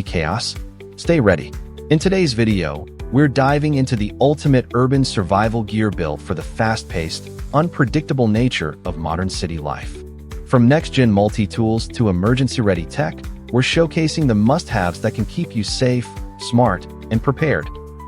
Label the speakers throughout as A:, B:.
A: city chaos? Stay ready. In today's video, we're diving into the ultimate urban survival gear built for the fast-paced, unpredictable nature of modern city life. From next-gen multi-tools to emergency-ready tech, we're showcasing the must-haves that can keep you safe, smart, and prepared,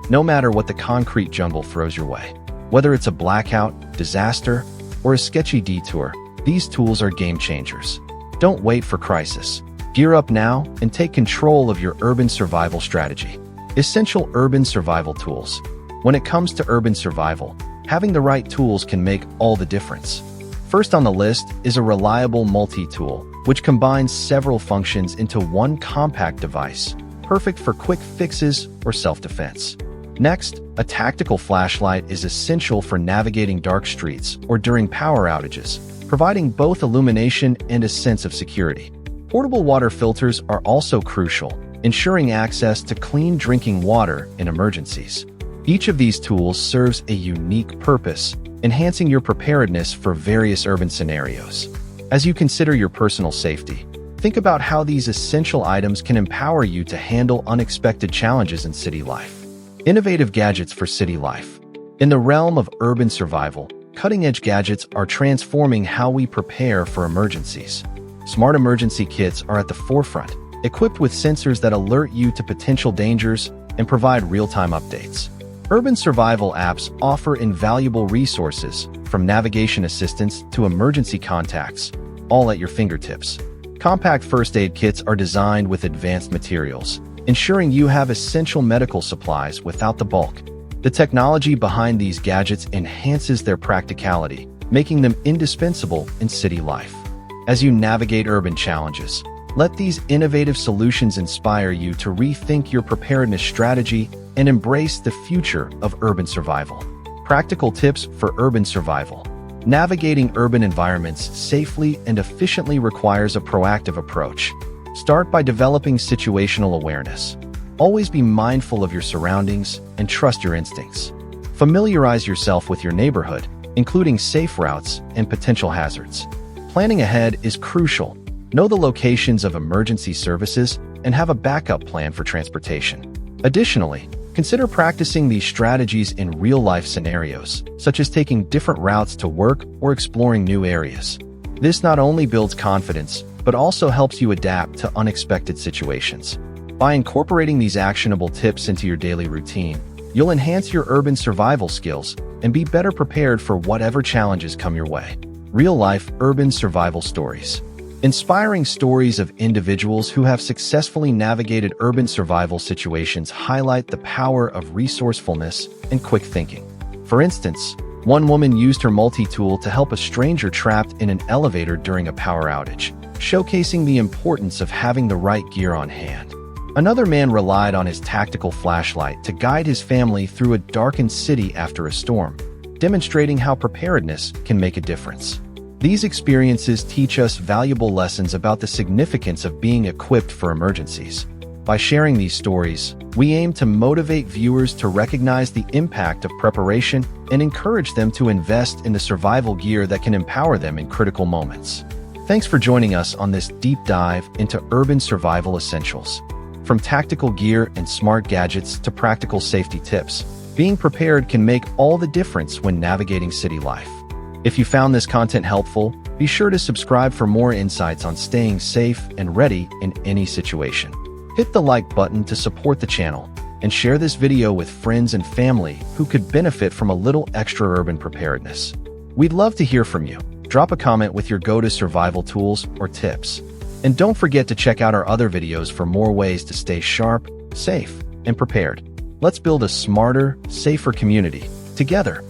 A: no matter what the concrete jungle throws your way. Whether it's a blackout, disaster, or a sketchy detour, these tools are game-changers. Don't wait for crisis. Gear up now and take control of your urban survival strategy. Essential urban survival tools. When it comes to urban survival, having the right tools can make all the difference. First on the list is a reliable multi-tool, which combines several functions into one compact device, perfect for quick fixes or self-defense. Next, a tactical flashlight is essential for navigating dark streets or during power outages, providing both illumination and a sense of security. Portable water filters are also crucial, ensuring access to clean drinking water in emergencies. Each of these tools serves a unique purpose, enhancing your preparedness for various urban scenarios. As you consider your personal safety, think about how these essential items can empower you to handle unexpected challenges in city life. Innovative gadgets for city life. In the realm of urban survival, cutting-edge gadgets are transforming how we prepare for emergencies. Smart emergency kits are at the forefront, equipped with sensors that alert you to potential dangers and provide real-time updates. Urban survival apps offer invaluable resources, from navigation assistance to emergency contacts, all at your fingertips. Compact first aid kits are designed with advanced materials, ensuring you have essential medical supplies without the bulk. The technology behind these gadgets enhances their practicality, making them indispensable in city life. As you navigate urban challenges, let these innovative solutions inspire you to rethink your preparedness strategy and embrace the future of urban survival. Practical tips for urban survival. Navigating urban environments safely and efficiently requires a proactive approach. Start by developing situational awareness. Always be mindful of your surroundings and trust your instincts. Familiarize yourself with your neighborhood, including safe routes and potential hazards. Planning ahead is crucial. Know the locations of emergency services and have a backup plan for transportation. Additionally, consider practicing these strategies in real-life scenarios, such as taking different routes to work or exploring new areas. This not only builds confidence, but also helps you adapt to unexpected situations. By incorporating these actionable tips into your daily routine, you'll enhance your urban survival skills and be better prepared for whatever challenges come your way. Real-life urban survival stories. Inspiring stories of individuals who have successfully navigated urban survival situations highlight the power of resourcefulness and quick thinking. For instance, one woman used her multi-tool to help a stranger trapped in an elevator during a power outage, showcasing the importance of having the right gear on hand. Another man relied on his tactical flashlight to guide his family through a darkened city after a storm, demonstrating how preparedness can make a difference. These experiences teach us valuable lessons about the significance of being equipped for emergencies. By sharing these stories, we aim to motivate viewers to recognize the impact of preparation and encourage them to invest in the survival gear that can empower them in critical moments. Thanks for joining us on this deep dive into urban survival essentials. From tactical gear and smart gadgets to practical safety tips, being prepared can make all the difference when navigating city life. If you found this content helpful, be sure to subscribe for more insights on staying safe and ready in any situation. Hit the like button to support the channel, and share this video with friends and family who could benefit from a little extra urban preparedness. We'd love to hear from you. Drop a comment with your go-to survival tools or tips. And don't forget to check out our other videos for more ways to stay sharp, safe, and prepared. Let's build a smarter, safer community together.